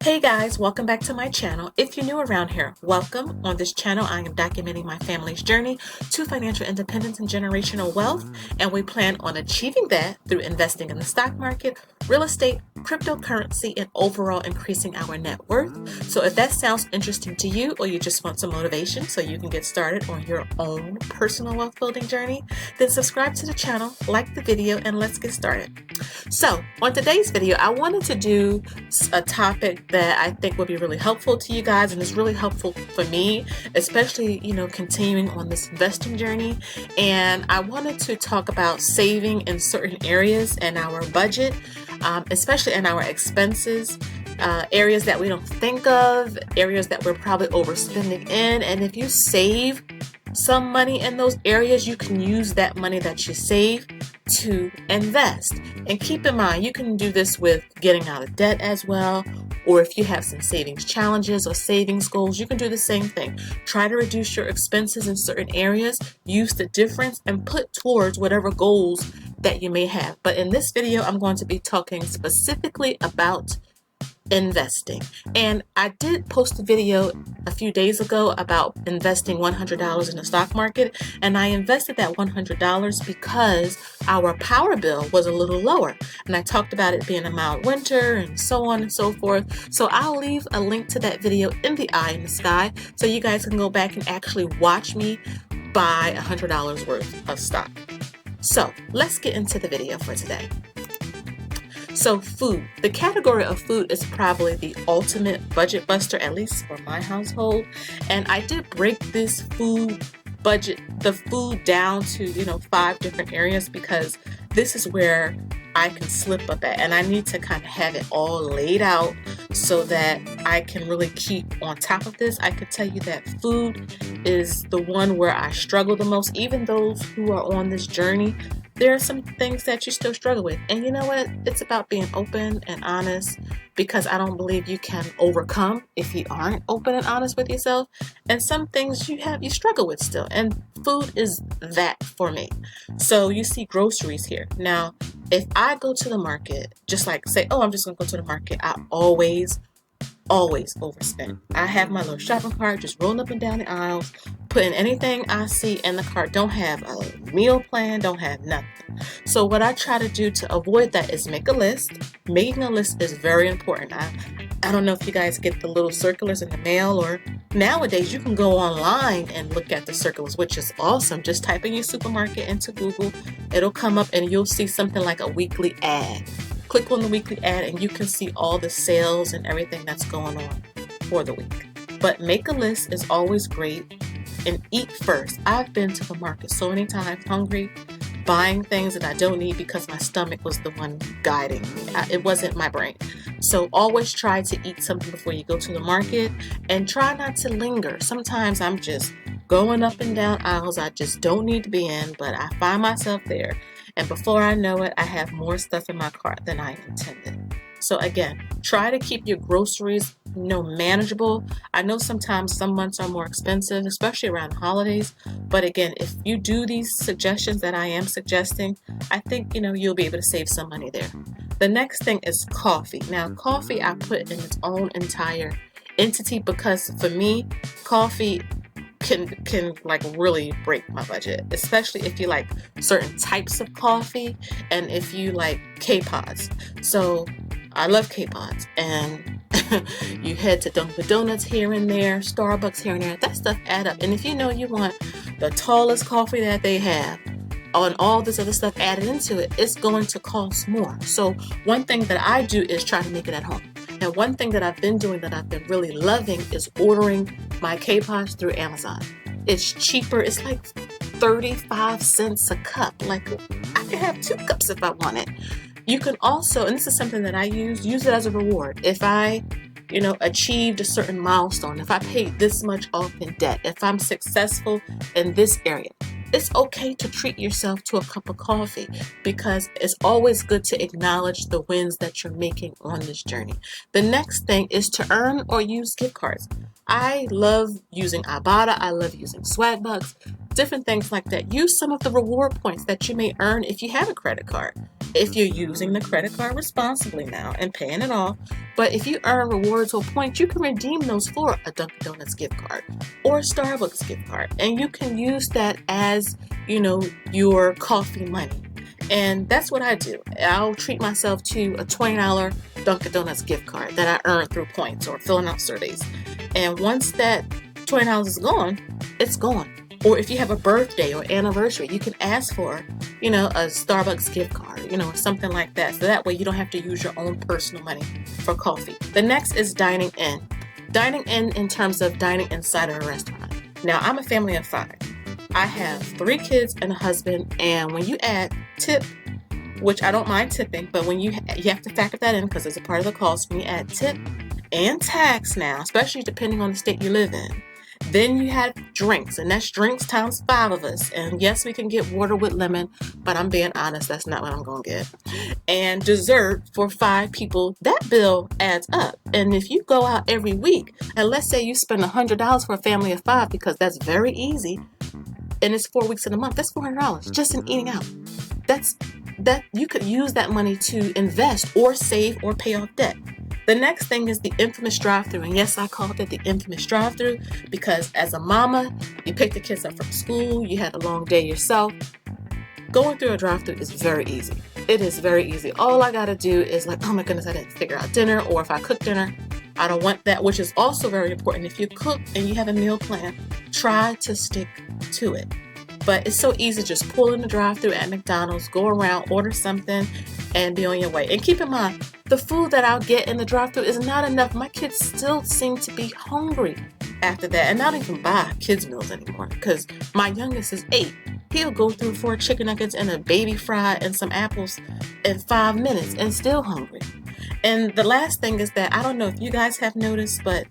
Hey guys, welcome back to my channel. If you're new around here, welcome. On this channel, I am documenting my family's journey to financial independence and generational wealth, and we plan on achieving that through investing in the stock market, real estate, cryptocurrency, and overall increasing our net worth. So if that sounds interesting to you, or you just want some motivation so you can get started on your own personal wealth building journey, then subscribe to the channel, like the video, and let's get started. So on today's video, I wanted to do a topic that I think would be really helpful to you guys, and it's really helpful for me, especially, continuing on this investing journey. And I wanted to talk about saving in certain areas in our budget, especially in our expenses, areas that we don't think of, areas that we're probably overspending in. And if you save some money in those areas, you can use that money that you save to invest. And keep in mind, you can do this with getting out of debt as well, or if you have some savings challenges or savings goals, you can do the same thing. Try to reduce your expenses in certain areas, use the difference, and put towards whatever goals that you may have. But in this video, I'm going to be talking specifically about investing. And I did post a video a few days ago about investing $100 in the stock market, and I invested that $100 because our power bill was a little lower, and I talked about it being a mild winter and so on and so forth. So I'll leave a link to that video in the eye in the sky so you guys can go back and actually watch me buy $100 worth of stock. So let's get into the video for today. So food. The category of food is probably the ultimate budget buster, at least for my household. And I did break this food down to, 5 different areas, because this is where I can slip up at, and I need to kind of have it all laid out so that I can really keep on top of this. I could tell you that food is the one where I struggle the most. Even those who are on this journey, there are some things that you still struggle with. And you know what? It's about being open and honest, because I don't believe you can overcome if you aren't open and honest with yourself. And some things you struggle with still. And food is that for me. So you see groceries here. Now, if I go to the market, just like say, I'm just going to go to the market, I always overspend. I have my little shopping cart just rolling up and down the aisles, putting anything I see in the cart. Don't have a meal plan, don't have nothing. So what I try to do to avoid that is make a list. Making a list is very important. I don't know if you guys get the little circulars in the mail, or nowadays you can go online and look at the circulars, which is awesome. Just type in your supermarket into Google. It'll come up and you'll see something like a weekly ad. Click on the weekly ad and you can see all the sales and everything that's going on for the week. But make a list is always great, and eat first. I've been to the market so many times hungry, buying things that I don't need because my stomach was the one guiding me. It wasn't my brain. So always try to eat something before you go to the market, and try not to linger. Sometimes I'm just going up and down aisles I just don't need to be in, but I find myself there. And before I know it, I have more stuff in my cart than I intended. So again, try to keep your groceries, manageable. I know sometimes some months are more expensive, especially around the holidays. But again, if you do these suggestions that I am suggesting, I think, you'll be able to save some money there. The next thing is coffee. Now, coffee I put in its own entire entity, because for me, coffee can like really break my budget, especially if you like certain types of coffee and if you like K-Pods. So I love K-Pods, and you head to Dunkin' Donuts here and there, Starbucks here and there. That stuff add up. And if you want the tallest coffee that they have, and all this other stuff added into it, it's going to cost more. So one thing that I do is try to make it at home. Now, one thing that I've been doing that I've been really loving is ordering my K-Pods through Amazon. It's cheaper. It's like 35 cents a cup. Like, I could have 2 cups if I wanted. You can also, and this is something that I use it as a reward. If I, achieved a certain milestone, if I paid this much off in debt, if I'm successful in this area, it's okay to treat yourself to a cup of coffee, because it's always good to acknowledge the wins that you're making on this journey. The next thing is to earn or use gift cards. I love using Ibotta. I love using Swagbucks. different things like that. Use some of the reward points that you may earn if you have a credit card. If you're using the credit card responsibly now and paying it off. But if you earn rewards or points, you can redeem those for a Dunkin' Donuts gift card or a Starbucks gift card. And you can use that as, your coffee money. And that's what I do. I'll treat myself to a $20 Dunkin' Donuts gift card that I earned through points or filling out surveys. And once that $20 is gone, it's gone. Or if you have a birthday or anniversary, you can ask for, a Starbucks gift card, or something like that. So that way you don't have to use your own personal money for coffee. The next is dining in. Dining in terms of dining inside of a restaurant. Now, I'm a family of 5. I have 3 kids and a husband, and when you add tip, which I don't mind tipping, but when you have to factor that in because it's a part of the cost. When you add tip and tax now, especially depending on the state you live in, then you have drinks, and that's drinks times 5 of us. And yes, we can get water with lemon, but I'm being honest, that's not what I'm going to get. And dessert for 5 people, that bill adds up. And if you go out every week, and let's say you spend $100 for a family of 5, because that's very easy, and it's 4 weeks in a month, that's $400 just in eating out. That you could use that money to invest or save or pay off debt. The next thing is the infamous drive-thru. And yes, I called it the infamous drive-thru because as a mama, you pick the kids up from school, you had a long day yourself. Going through a drive-thru is very easy. It is very easy. All I gotta do is oh my goodness, I didn't figure out dinner, or if I cook dinner, I don't want that, which is also very important. If you cook and you have a meal plan, try to stick to it. But it's so easy, just pull in the drive-thru at McDonald's, go around, order something, and be on your way. And keep in mind, the food that I'll get in the drive-thru is not enough. My kids still seem to be hungry after that. And I don't even buy kids meals anymore because my youngest is 8. He'll go through 4 chicken nuggets and a baby fry and some apples in 5 minutes and still hungry. And the last thing is that I don't know if you guys have noticed, but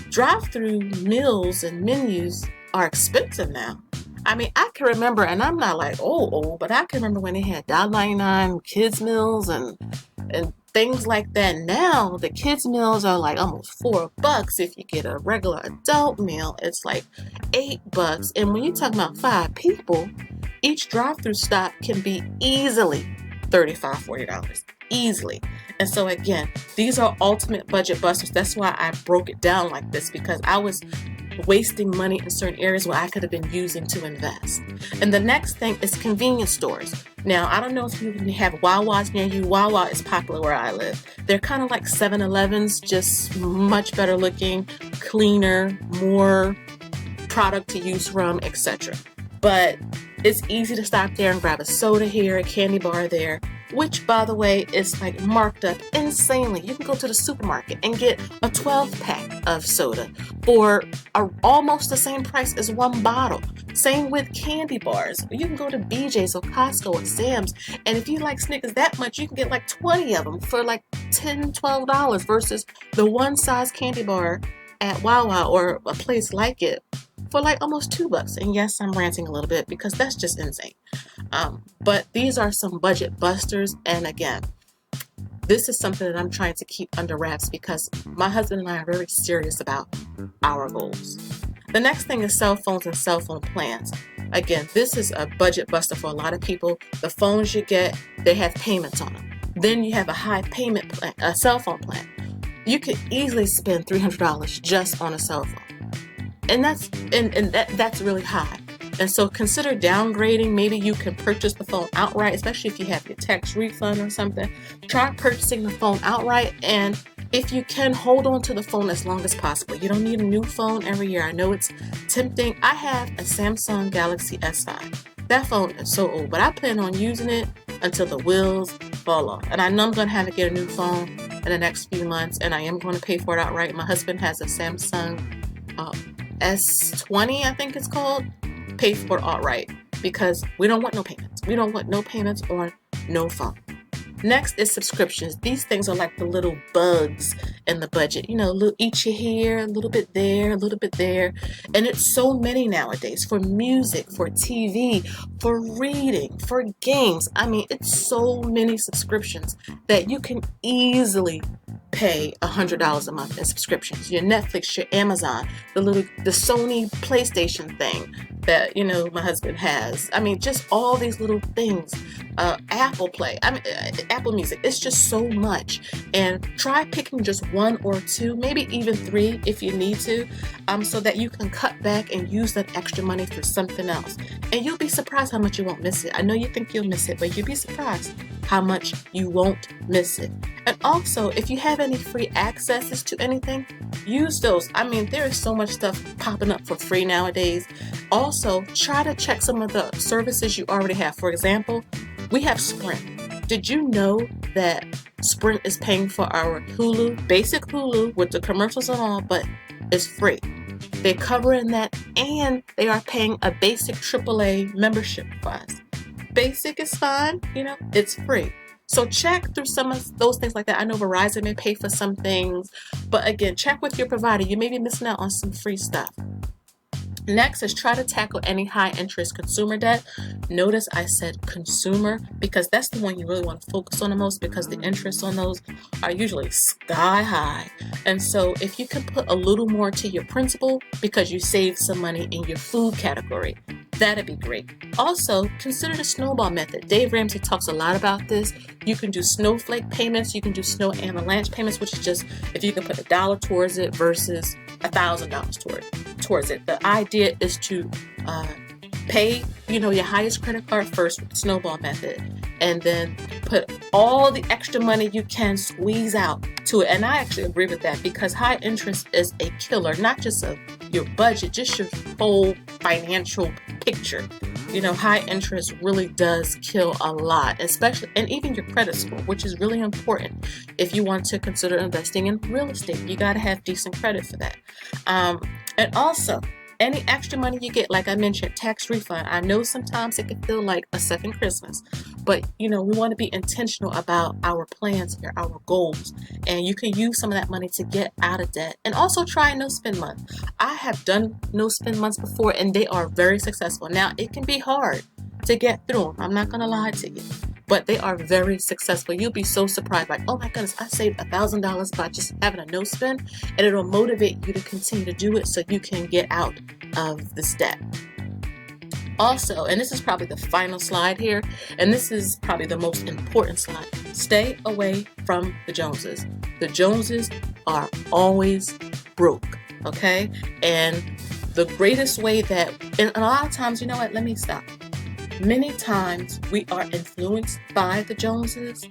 drive-thru meals and menus are expensive now. I mean, I can remember, and I'm not old, but I can remember when they had $1.99 kids meals and things like that. Now the kids meals are almost $4 if you get a regular adult meal. It's $8, and when you talk about 5 people, each drive-thru stop can be easily $35-$40 easily. And so again, these are ultimate budget busters. That's why I broke it down like this, because I was wasting money in certain areas where I could have been using to invest. And the next thing is convenience stores. Now, I don't know if you have Wawa's near you. Wawa is popular where I live. They're kind of like 7-Elevens, just much better looking, cleaner, more product to use from, etc. But it's easy to stop there and grab a soda here, a candy bar there, which, by the way, is marked up insanely. You can go to the supermarket and get a 12-pack of soda for almost the same price as one bottle. Same with candy bars. You can go to BJ's or Costco or Sam's, and if you like Snickers that much, you can get 20 of them for $10, $12 versus the one size candy bar at Wawa or a place like it for almost $2. And yes, I'm ranting a little bit because that's just insane. But these are some budget busters. And again, this is something that I'm trying to keep under wraps because my husband and I are very serious about our goals. The next thing is cell phones and cell phone plans. Again, this is a budget buster for a lot of people. The phones you get, they have payments on them. Then you have a high payment plan, a cell phone plan. You could easily spend $300 just on a cell phone. And that's really high. And so consider downgrading. Maybe you can purchase the phone outright, especially if you have your tax refund or something. Try purchasing the phone outright, and if you can, hold on to the phone as long as possible. You don't need a new phone every year. I know it's tempting. I have a Samsung Galaxy S5. That phone is so old, but I plan on using it until the wheels fall off. And I know I'm going to have to get a new phone in the next few months, and I am going to pay for it outright. My husband has a Samsung S20, I think it's called. Pay for it outright because we don't want no payments. We don't want no payments on no phone. Next is subscriptions. These things are like the little bugs in the budget. Little each here, a little bit there, a little bit there. And it's so many nowadays for music, for TV, for reading, for games. I mean, it's so many subscriptions that you can easily pay $100 a month in subscriptions. Your Netflix, your Amazon, the Sony PlayStation thing that, you know, my husband has. I mean, just all these little things. Apple Play, Apple Music. It's just so much. And try picking just one or two, maybe even three if you need to, so that you can cut back and use that extra money for something else. And you'll be surprised how much you won't miss it. I know you think you'll miss it, but you'll be surprised how much you won't miss it. And also, if you have any free accesses to anything, use those. I mean, there is so much stuff popping up for free nowadays. Also, try to check some of the services you already have. For example, we have Sprint. Did you know that Sprint is paying for our Hulu, basic Hulu with the commercials and all, but it's free. They're covering that, and they are paying a basic AAA membership for us. Basic is fine, you know, it's free. So check through some of those things like that. I know Verizon may pay for some things, but again, check with your provider. You may be missing out on some free stuff. Next is try to tackle any high interest consumer debt. Notice I said consumer because that's the one you really want to focus on the most, because the interest on those are usually sky high. And so if you can put a little more to your principal because you saved some money in your food category, that'd be great. Also, consider the snowball method. Dave Ramsey talks a lot about this. You can do snowflake payments. You can do snow avalanche payments, which is just if you can put $1 towards it versus $1,000 towards it. The idea is to pay, you know, your highest credit card first with the snowball method, and then put all the extra money you can squeeze out to it. And I actually agree with that, because high interest is a killer, not just of your budget, just your whole financial picture. You know, high interest really does kill a lot, especially, and even your credit score, which is really important if you want to consider investing in real estate. You got to have decent credit for that. And also, any extra money you get, like I mentioned, tax refund. I know sometimes it can feel like a second Christmas, but you know, we want to be intentional about our plans here, our goals, and you can use some of that money to get out of debt. And also try no spend month. I have done no spend months before, and they are very successful. Now, it can be hard to get through them. I'm not going to lie to you, but they are very successful. You'll be so surprised, like, oh my goodness, I saved $1,000 by just having a no spend, and it'll motivate you to continue to do it so you can get out of this debt. Also, and this is probably the final slide here, and this is probably the most important slide, stay away from the Joneses. The Joneses are always broke, okay? And the greatest way that, and a lot of times, you know what, let me stop. Many times we are influenced by the Joneses,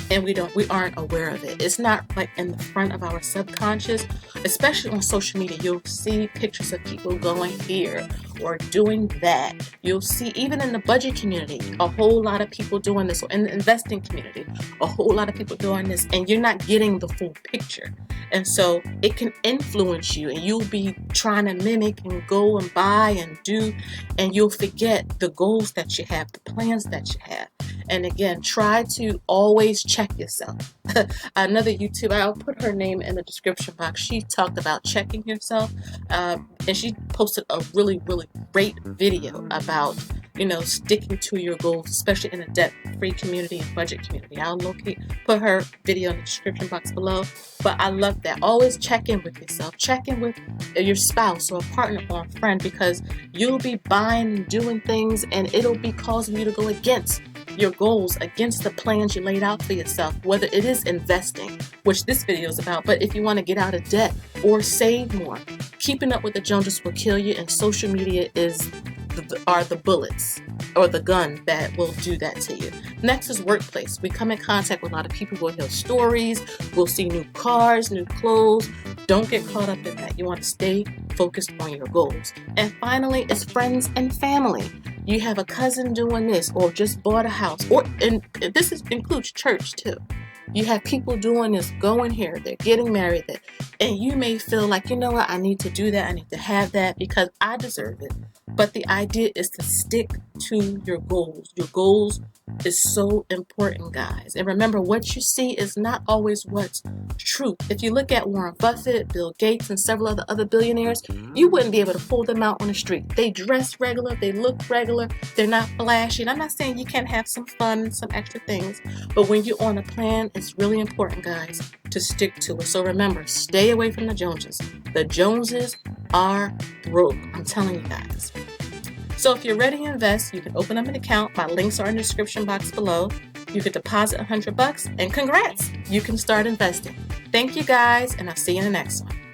and we aren't aware of it. It's not like in the front of our subconscious, especially on social media. You'll see pictures of people going here or doing that. You'll see, even in the budget community, a whole lot of people doing this, or in the investing community, a whole lot of people doing this, and you're not getting the full picture. And so it can influence you, and you'll be trying to mimic and go and buy and do, and you'll forget the goals that you have, the plans that you have. And again, try to always check yourself. Another YouTuber, I'll put her name in the description box. She talked about checking yourself, and she posted a really, really great video about, you know, sticking to your goals, especially in a debt-free community and budget community. I'll put her video in the description box below. But I love that. Always check in with yourself. Check in with your spouse or a partner or a friend, because you'll be buying and doing things, and it'll be causing you to go against your goals, against the plans you laid out for yourself, whether it is investing, which this video is about, but if you want to get out of debt or save more, keeping up with the Joneses will kill you, and social media are the bullets or the gun that will do that to you. Next is workplace. We come in contact with a lot of people. We'll hear stories. We'll see new cars, new clothes. Don't get caught up in that. You want to stay focused on your goals. And finally, it's friends and family. You have a cousin doing this, or just bought a house, and this includes church too. You have people doing this, going here, they're getting married, and you may feel like, you know what, I need to do that, I need to have that because I deserve it. But the idea is to stick to your goals. Your goals is so important, guys. And remember, what you see is not always what's true. If you look at Warren Buffett, Bill Gates, and several other billionaires, you wouldn't be able to pull them out on the street. They dress regular, they look regular, they're not flashy. And I'm not saying you can't have some fun and some extra things, but when you're on a plan, it's really important, guys, to stick to it. So remember, stay away from the Joneses. The Joneses are broke. I'm telling you guys. So if you're ready to invest, you can open up an account. My links are in the description box below. You can deposit $100 and congrats, you can start investing. Thank you guys, and I'll see you in the next one.